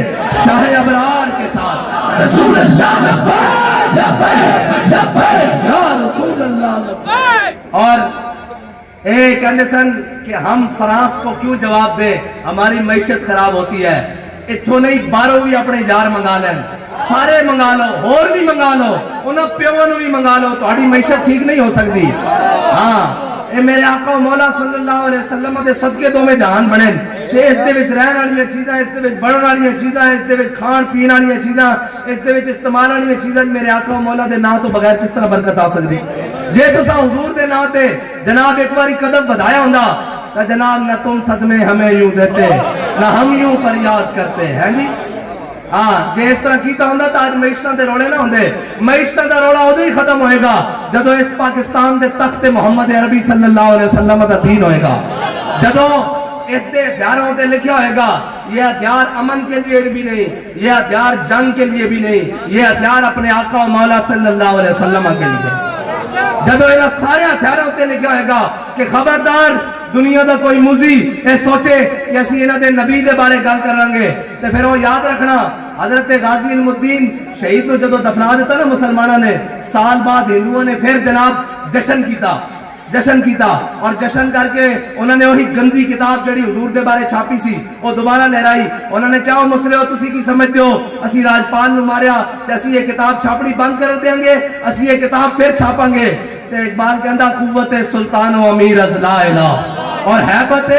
شاہ ابرار کے ساتھ. رسول اللہ لبیک لبیک لبیک یا رسول اللہ لبیک. اور اے کہنے سن کہ ہم فرانس کو کیوں جواب دیں، ہماری معیشت خراب ہوتی ہے. اتھوں نہیں باہروں بھی اپنے یار منگا لیں، سارے منگا لو، اور بھی منگا لو، انہوں پیوں نو بھی منگا لو، تہاڈی معیشت ٹھیک نہیں ہو سکتی. ہاں اے میرے آقا و مولا صلی اللہ علیہ وسلم دے صدقے دو میں جہان بنے کہ اس دے وچ رہن والی چیزاں، اس دے وچ بڑھن والی چیزاں، اس دے وچ کھان پین والی چیزاں، اس دے وچ استعمال والی چیزاں. میرے آقا و مولا دے نام تو بغیر کس طرح برکت آ سکتی. جے تساں حضور دے نام تے جناب ایک باری قدم بدھایا ہوندا تو جناب نہ تم صدمے ہمیں یوں دیتے نہ ہم یوں فریاد کرتے ہیں جی. ہاں جے اس طرح کیتا ہوندا تو آج معیشتاں دے روڑے نہ ہوندے. معیشتاں دا روڑا ادو ہی ختم ہوئے گا جدو اس پاکستان دے تخت محمد عربی صلی اللہ علیہ وسلم دا دین ہوئے گا، جدو اس دے ہتھیاروں تے لکھا ہوئے گا یہ ہتھیار امن کے لیے بھی نہیں، یہ ہتھیار جنگ کے لیے بھی نہیں، یہ ہتھیار اپنے آقا و مولا صلی اللہ علیہ وسلم کے لیے. جدو انہاں سارے ہتھیاروں تے لکھا ہوئے گا کہ خبردار دنیا دا کوئی موزی اے سوچے کہ اسی انہاں دے نبی دے بارے گل کریں گے تے پھر وہ یاد رکھنا حضرت غازی علم الدین شہید کو جدو دفنا دیتا نا مسلمانوں نے، سال بعد ہندوؤں نے پھر جناب جشن کیتا اور جشن کر کے انہوں نے وہی گندی کتاب جڑی حضور دے بارے چھاپی سی وہ دوبارہ لہرائی. انہوں نے کیا مسئلے ہو تسی کی سمجھتے ہو اسی راجپال نو ماریا تے اسی یہ کتاب چھاپڑی بند کر دیں گے، اسی یہ کتاب پھر چھاپیں گے. تے اقبال کہندا قوت سلطان و امیر از لا الہ اور حیبت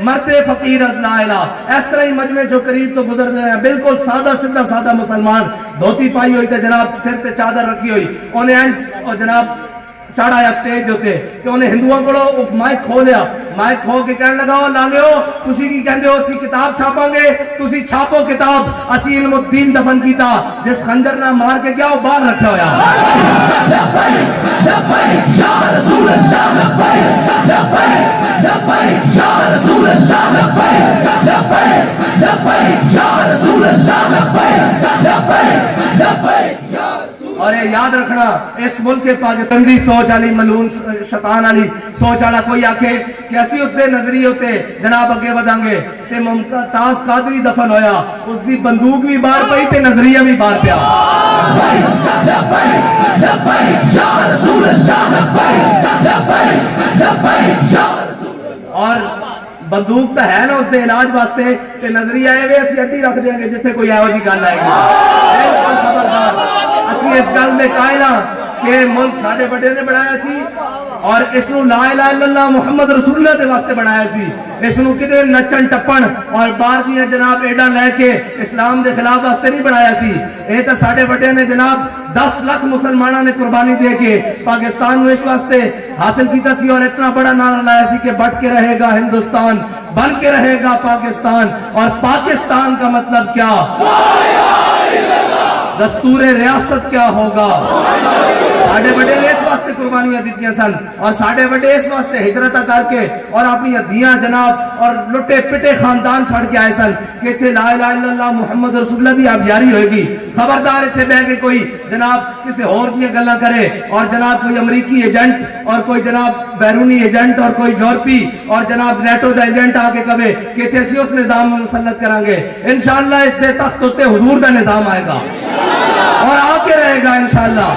مرد فقیر از لا الہ. اس طرح ہی مجمع جو قریب تو گزر رہے ہیں بالکل سادہ سادہ مسلمان، دھوتی پائی ہوئی تے جناب سر تے چادر رکھی ہوئی، انہیں اور جناب چڑھایا سٹیج ہوتے کہ انہیں ہندوؤں کو مائک کھو لیا، مائک کھو کے کہنے لگا لالیو تسی کی کہندے ہو اسی کتاب چھاپاں گے، تسی چھاپو کتاب. اسی علم الدین دفن کیتا جس خنجر نہ مار کے گیا وہ باہر رکھا ہویا. لبیک لبیک یا رسول اللہ لبیک لبیک لبیک یا رسول اللہ لبیک لبیک لبیک یا رسول اللہ لبیک لبیک لبیک یا رسول. اور یہ یاد رکھنا اس ملک کے پاکستان دی سوچ والی ملعون شیطان والی سوچ والا کوئی آکھے کہ اسی اس دے نظریے ہوتے جناب اگے بدھاں گے تے ممتاز قادری دفن ہویا اس دی بندوق بھی باہر پئی تے نظریہ بھی باہر پیا. لبیک لبیک یا رسول اللہ لبیک لبیک لبیک یا رسول. اور بندوق تو ہے نا اس دے علاج واسطے تے نظریہ اے وے اسی اڈی رکھ دیں گے جتھے کوئی ایہو جی گل آئے گی. خبردار اسی اس گل دے قائل ہاں کہ ملک ساڈے بڑے نے بنایا سی اور اس نو لا الہ الا اللہ محمد رسول اللہ دے واسطے بنایا سی. اس نو کدے نچن ٹپن اور باہر دیاں جناب ایڈاں لے کے اسلام دے خلاف واسطے نہیں بنایا سی. اے تے ساڈے بڑے نے جناب 10 لاکھ مسلمانوں نے قربانی دے کے پاکستان میں اس واسطے حاصل کیتا سی اور اتنا بڑا نعرہ لایا سی کہ بٹ کے رہے گا ہندوستان، بن کے رہے گا پاکستان. اور پاکستان کا مطلب کیا؟ دستور ریاست کیا ہوگا؟ ساڑھے بڑے نے اس واسطے قربانیاں دیتیاں سن اور ساڑھے بڑے اس واسطے ہجرت کر کے اور اپنی ہدیاں جناب اور لٹے پٹے خاندان چھڑ کے آئے سن کہ اتنے لا الہ الا اللہ محمد رسول اللہ دی آبیاری ہوئے گی. خبردار اتنے بہ کے کوئی جناب کسی اور دیاں گلاں کرے اور جناب کوئی امریکی ایجنٹ اور کوئی جناب بیرونی ایجنٹ اور کوئی یورپی اور جناب نیٹو دا ایجنٹ آ کے کہے کہ تے اسی اس نظام میں مسلط کریں گے. انشاءاللہ اس دے تخت تے حضور دا نظام آئے گا اور آ کے رہے گا انشاءاللہ.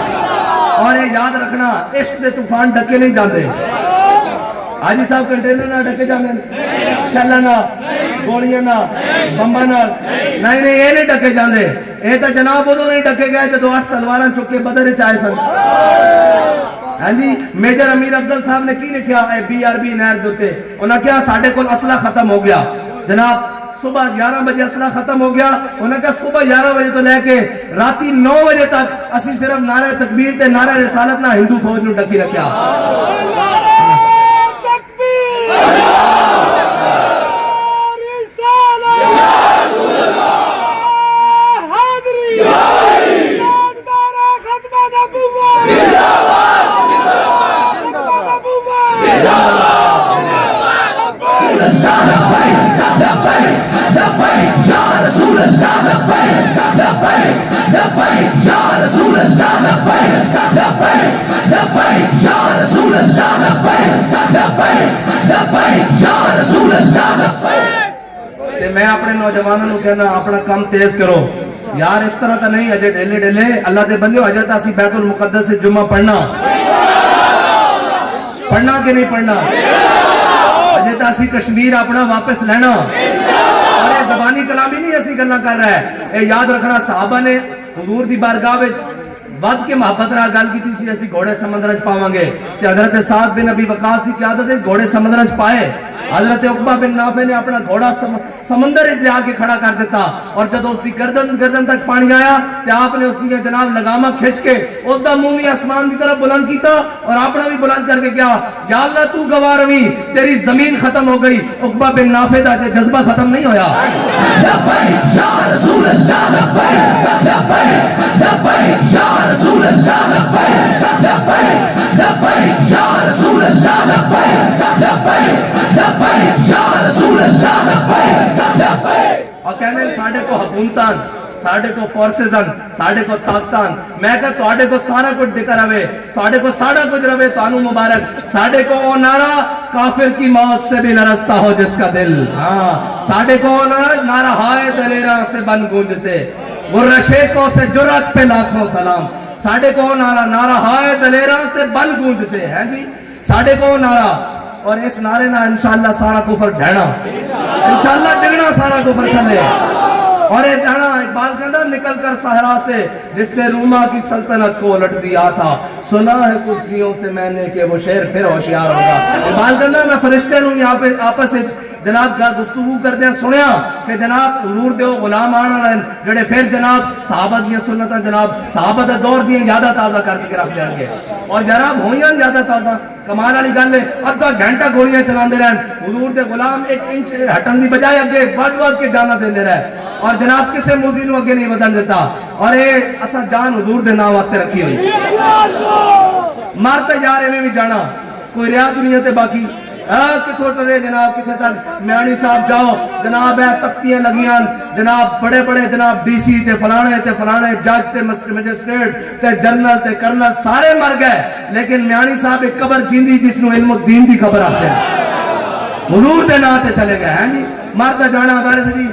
اور یہ یاد رکھنا عشق دے طوفان ڈکے نہیں جاندے. حاجی صاحب کنٹینر نہ ڈکے جاندے شیلاں نال گولیاں نال بمباں نال نہیں نہیں یہ نہیں ڈکے جاندے یہ تو جناب ادو نہیں ڈکے گئے جدو 8 تلواراں چک کے بدر وچ آئے سن ہاں جی میجر امیر افضل صاحب نے کی لکھیا اے BRB نہر دے اوتے انہاں کہا ساڈے کول اسلحہ ختم ہو گیا جناب صبح 11 بجے اسلحہ ختم ہو گیا انہوں نے کہا صبح 11 بجے تو لے کے راتی 9 بجے تک اسی صرف نعرہ تکبیر تے نعرہ رسالت نہ ہندو فوج نو ڈکی رکھیا میں اپنے نوجوانوں کو کہنا اپنا کام تیز کرو یار اس طرح تو نہیں اجے ڈیلے ڈیلے اللہ دے بندیو اجے تا اسی بیت المقدس سے جمعہ پڑھنا کہ نہیں پڑھنا اجے تا اسی کشمیر اپنا واپس لینا اور یہ زبانی کلامی نہیں اسی گلاں کر رہا ہے اے یاد رکھنا صحابہ نے حضور دی بارگاہ وچ ود کے محبت رہا گل کی تھی اسی گھوڑے سمندر وچ پاواں گے کہ حضرت سعد بن ابی وقاص دی قیادت وچ گھوڑے سمندر وچ پائے حضرت عقبہ بن نافع نے اپنا گھوڑا سمندر لے آ کے کھڑا کر دیتا اور جب اس دی گردن تک پانی آیا تو آپ نے اس دی جناب لگامہ کھچ کے اس دا منہ بھی آسمان کی طرف بلند کیتا اور اپنا بھی بلند کر کے کیا یا اللہ تو گواہ روی تیری زمین ختم ہو گئی عقبہ بن نافع دا جذبہ ختم نہیں ہویا لبیک یا رسول اللہ لبیک لبیک لبیک یا رسول اللہ لبیک لبیک لبیک یا رسول اللہ لبیک لبیک لبیک یا رسول اللہ لبیک لبیک اور کہنے ساڑھے کو حکومتان ساڑھے کو فورسزن ساڑھے کو طاقتان میں کہا توڑے کو سارا کچھ دکھا روے ساڑھے کو سارا کچھ روے تانو مبارک ساڑھے کو او نعرہ کافر کی موت سے بھی لرزتا ہو جس کا دل ساڑھے کو او نعرہ ہائے دلیرہ سے بن گونجتے غرشیکوں سے جرات پہ لاکھوں سلام ساڑھے کو نعرہ ہائے دلیرہ سے بن گونجتے ہیں جی ساڑھے کو نعرہ اور اس نعرے نہ انشاءاللہ سارا کفر ڈھینا انشاءاللہ ڈگنا سارا کفر کھلے اور ایک ڈھینا اقبال کہنا نکل کر صحرا سے جس میں روما کی سلطنت کو الٹ دیا تھا سنا ہے کرسیوں سے میں نے کہ وہ شیر پھر ہوشیار ہوگا اقبال کہنا میں فرشتے ہوں یہاں پہ آپس جناب کا گفتگو کر دیں سنیا کہ جناب حضور دیو غلام آنا رہن جڑے پھر جناب صحابہ دیا سنتا جناب صحابہ دا دور دیا یادہ تازہ کر کے رکھ دیں گے اور جناب ہوئیاں یادہ تازہ کمال والی گل ہے ادھا گھنٹہ گولیاں چلاندے رہن حضور دے غلام 1 انچ ہٹن دی بجائے اگے بڑھ کے جانا دیندے رہے اور جناب کسے موزی نو اگے نہیں بدل دیتا اور اے اسا جان حضور دے نام واسطے رکھی ہوئی مارتا یار ایویں بھی جانا کوئی رہا دنیا تے باقی کتھوں ٹرے جناب کتھے تک میانی صاحب جاؤ جناب ہے تختیاں لگیاں جناب بڑے بڑے جناب DC تے فلانے جج تے مجسٹریٹ تے جنرل تے کرنل سارے مر گئے لیکن میانی صاحب ایک قبر جیندی جس نو علم الدین دی قبر آتے ہیں حضور دے نام تے چلے گئے ہیں جی مارتا جانا بارے سے بھی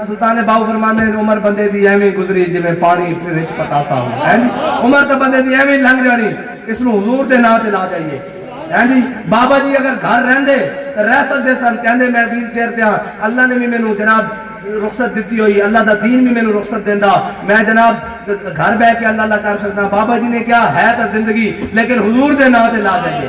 سلطان باو فرمانے عمر بندے دی ایویں گزری جی میں پانی وچ پتاسا ہوں ہیں جی عمر تے بندے دی ایویں لنگ جانی اس نو حضور دے نام تے لا جائیے جی بابا جی اگر گھر رہندے رہ سکتے سن کہندے میں ویل چیئر تے ہاں اللہ نے بھی مینوں جناب رخصت دیتی ہوئی اللہ دا دین بھی مینوں رخصت دیندا میں جناب گھر بیٹھ کے اللہ کر سکتا بابا جی نے کیا ہے تو زندگی لیکن حضور دے نام تے لا جائیے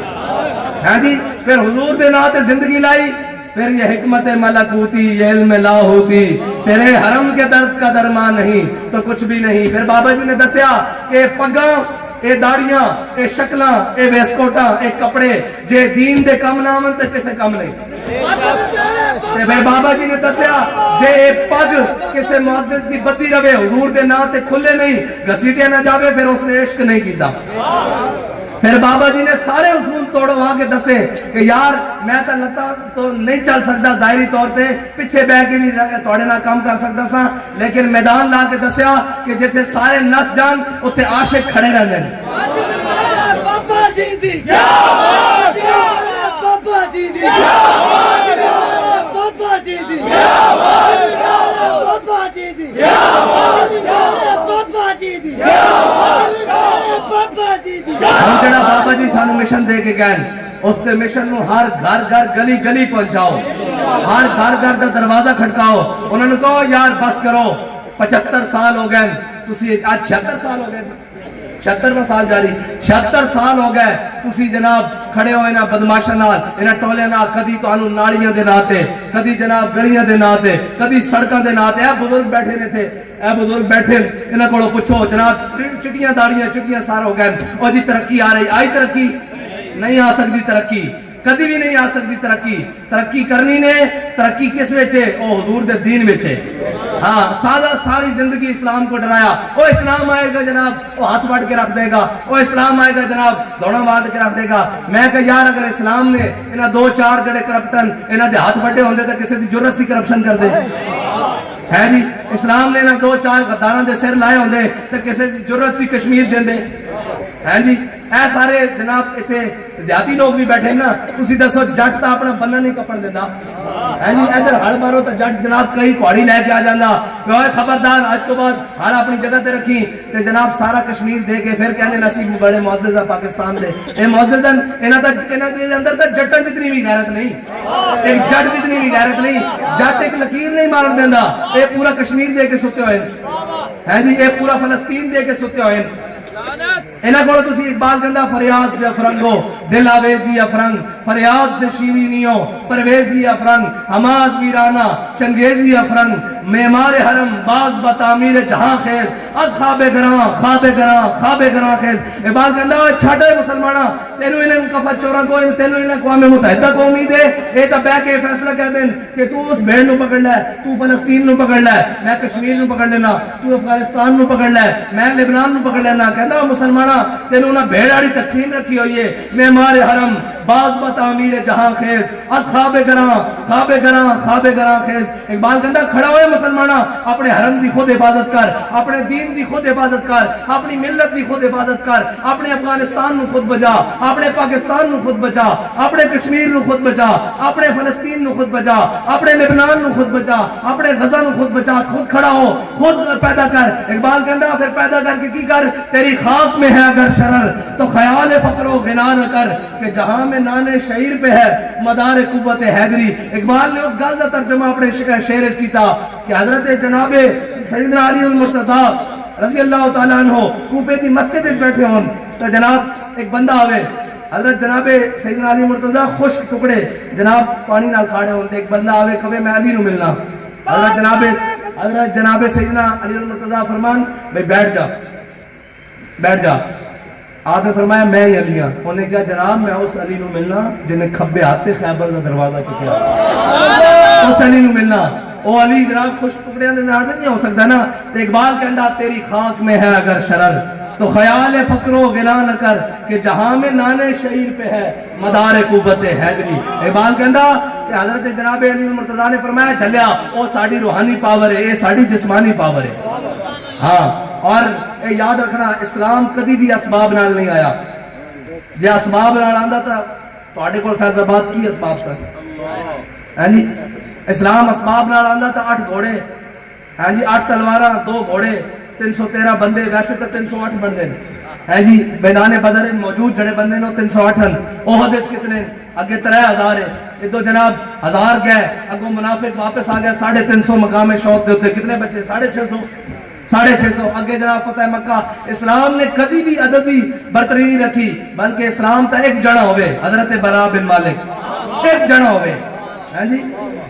ہاں جی پھر حضور دے نام تے زندگی لائی پھر یہ حکمت ملکوتی یہ علم لاہوتی تیرے حرم کے درد کا درمان نہیں تو کچھ بھی نہیں پھر بابا جی نے دسیا کہ پگاں اے داڑیاں اے شکلاں اے ویسکوٹاں اے کپڑے جے دین دے کم نہ آون تے کسے کم نہیں تے پھر بابا جی نے دسیا جے اے پگ کسے معزز دی بتی رہے حضور دے نام تے کھلے نہیں گھسیٹیا نہ جاوے پھر اس نے عشق نہیں کیتا پھر بابا جی نے سارے اصول توڑو آگے دسے کہ یار میں تا لتا تو نہیں چل سکتا ظاہری طور تے پیچھے بہ کے بھی توڑے نہ کام کر سکتا سا لیکن میدان لا کے دسیا کہ جتے سارے نس جان اتے عاشق کھڑے رہ دیں بابا جی دی بابا جی دی بابا جی دی بابا جی دی بابا جی دی بابا جی دی ہم جڑا بابا جی سانو مشن دے کے گئے اس تے مشن نو ہر گھر گھر گلی گلی پہنچاؤ، ہر گھر گھر دا دروازہ کھٹکاؤ، انہوں نے کہو یار بس کرو 75 سال ہو گئے تسی، آج 76 سال ہو گئے، 76واں سال جاری، 76 سال ہو گئے تسی جناب کھڑے ہوئے نا بدماشاں نال، انہاں ٹولے نال، کدی تانوں نالیاں دے ناتے، کدی جناب گلیاں دے ناتے، کدی سڑکاں دے ناتے، اے بزرگ بیٹھے نے تھے، اے بزرگ بیٹھے انہاں کولوں پوچھو جناب چٹیاں داڑیاں چٹیاں سار ہو گئے، او جی ترقی آ رہی، آئی ترقی؟ نہیں آ سکتی ترقی، کدی بھی نہیں آ سکتی ترقی، ترقی کرنی نے، ترقی کس وچے؟ او حضور دے دین وچے، ہاں ساری زندگی اسلام کو ڈرایا، او اسلام آئے گا جناب وہ ہاتھ بڑھ کے رکھ دے گا، او اسلام آئے گا جناب دوڑا مار کے رکھ دے گا۔ میں کہ یار اگر اسلام نے انہاں 2-4 جڑے کرپٹن انہاں دے ہاتھ بڑھے ہوندے تے کسے دی جرت سی کرپشن کر دے ہے جی، اسلام نے انہاں 2-4 غداراں دے سر لائے ہوندے تے کسے دی جرت سی کشمیر دیندے ہے جی۔ اے سارے جناب اتنے دیہاتی لوگ بھی بیٹھے نا، تسی دسو جٹ تا اپنا بننا نہیں کپڑ دینا ہے جی، ادھر ہڑ مارو تو جٹ جناب کئی کوڑی لے کے آ جانا، خبردار آج تو بعد ہڑ اپنی جگہ تے رکھی تے جناب سارا کشمیر دے کے پھر کہنے نصیب بڑے معزز پاکستان دے، اے معززن انہاں دے اندر تا جٹاں جتنی بھی غیرت نہیں، ایک جٹ جتنی بھی غیرت نہیں، جٹ ایک لکیر نہیں مارن دیندا، اے پورا کشمیر دے کے ستے ہوئے ہیں جی، اے پورا فلسطین دے کے ستے ہوئے ہیں۔ انہاں کو تسی اقبال کہندا فریاد سے افرنگو دل آویزی افرنگ، فریاد سے شیرینیوں پرویزی افرنگ، حماس ویرانہ چنگیزی افرنگ، معمار حرم باز بتعمیر جہاں خیز، از خواب گراں خواب گراں خواب گراں خیز۔ اقبال کہندا چھاٹے مسلمانہ تینوں انہیں کفت چورا کو، تینوں انہیں اقوام متحدہ کو امید ہے، اے تا بہ کے فیصلہ کہہ دیں کہ تو اس بھیڑ نو پکڑ لے، تو فلسطین نو پکڑ لے، میں کشمیر نو پکڑ لینا، تو افغانستان نو پکڑ لے، میں لبنان نو پکڑ لینا۔ کہندا مسلمانہ تینوں نہ بھیڑ آڑی تقسیم رکھی ہوئی ہے، معمار حرم باز بتعمیر جہاں خیز، از خواب گراں خواب گراں خواب گراں خیز۔ اقبال کہندا کھڑا ہوئے مسلمانہ اپنے حرم دی خود حفاظت کر، اپنے دین دی خود حفاظت کر، اپنی ملت دی خود حفاظت کر، اپنے افغانستان نو خود بچا، اپنے پاکستان نو خود بچا، اپنے کشمیر نو خود بچا، اپنے فلسطین نو خود بچا، اپنے لبنان نو خود بچا، اپنے غزہ نو خود بچا، خود کھڑا ہو، خود پیدا کر۔ اقبال کہندا پھر پیدا کر کے کی کر؟ تیری خاک میں ہے اگر شرر تو خیال فقر و غنا نہ کر، کہ جہاں میں نانے شعیر پہ ہے مدار قوت حیدری۔ اقبال نے اس گل کا ترجمہ اپنے شعر کیتا کہ حضرت جناب سیدنا علی المرتضیٰ رضی اللہ تعالیٰ عنہ کوفے دی مسجد میں بیٹھے ہون تو جناب ایک بندہ آوے، حضرت جناب سیدنا علی مرتضیٰ خشک ٹکڑے جناب پانی نال کھاڑے ہون تے ایک بندہ آوے کبھی میں علی نو ملنا، حضرت جناب سیدنا علی المرتضیٰ فرمان بھئی بیٹھ جا بیٹھ جا۔ آپ نے فرمایا میں ہی علی ہاں، انہوں نے کہا جناب میں اس علی نو ملنا جنہیں کھبے ہاتھ خیبر کا دروازہ چکیا، اس علی نو ملنا، وہ علی جناب خوش ٹکڑے نظر نہیں ہو سکتا نا۔ تو اقبال کہندا تیری خاک میں ہے اگر شرر تو خیال فقر و غنا نہ کر، کہ جہاں میں نانے شعیر پہ ہے مدار قوت حیدری۔ اقبال کہندا کہ حضرت جناب علی المرتضیٰ نے فرمایا چلیا وہ ساڑی روحانی پاور ہے، یہ ساڑی جسمانی پاور ہے۔ ہاں اور اے یاد رکھنا اسلام کدی بھی اسباب نال نہیں آیا، جے اسباب نال آندا تھا تواڈے کول فیض آباد کی اسباب سن؟ ہاں جی اسلام اسباب نال آندا تھا 8 گھوڑے، ہاں جی 8 تلواراں 2 گھوڑے 313 بندے، ویسے تو 308 بندے ہیں جی، میدان بدر موجود جڑے بندے نے 308 ہیں، احد وچ کتنے اگے 3000 ہے، ادو جناب 1000 گئے، اگوں منافق واپس آ گئے 350 مقام شوق دے اوتے کتنے بچے 650 اگے جناب فتح مکہ۔ اسلام نے کدی بھی عددی برتری نہیں رکھی، بلکہ اسلام تا ایک جڑا ہوئے، حضرت براء بن مالک ایک جڑا ہوئے، ہاں جی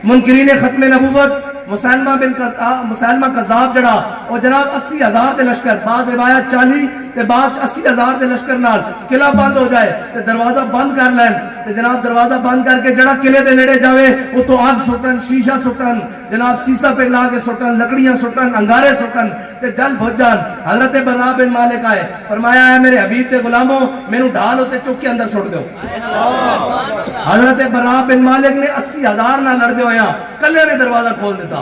منکرین ختم نبوت مسلمہ کذاب جڑا وہ جناب 80,000 دے لشکر، بعض روایت 40 تے بعض 80,000 دے لشکر نال قلعہ بند ہو جائے تے دروازہ بند کر لین تے جناب دروازہ بند کر کے جڑا قلعے دے نیڑے جاوے وہ تو آگ سٹن، شیشہ سٹن، جناب سیسا پہ لا کے سٹن، لکڑیاں سٹن، انگارے سٹن تے جل بھج جان۔ حضرت براء بن مالک آئے، فرمایا ہے میرے حبیب دے غلاموں مینوں ڈھال ہوتے چک کے اندر سٹ دیو۔ حضرت براء بن مالک نے 80,000 نہ لڑ دے ہویا کلے نے دروازہ کھول دیتا،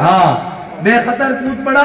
ہاں بے خطر کود پڑا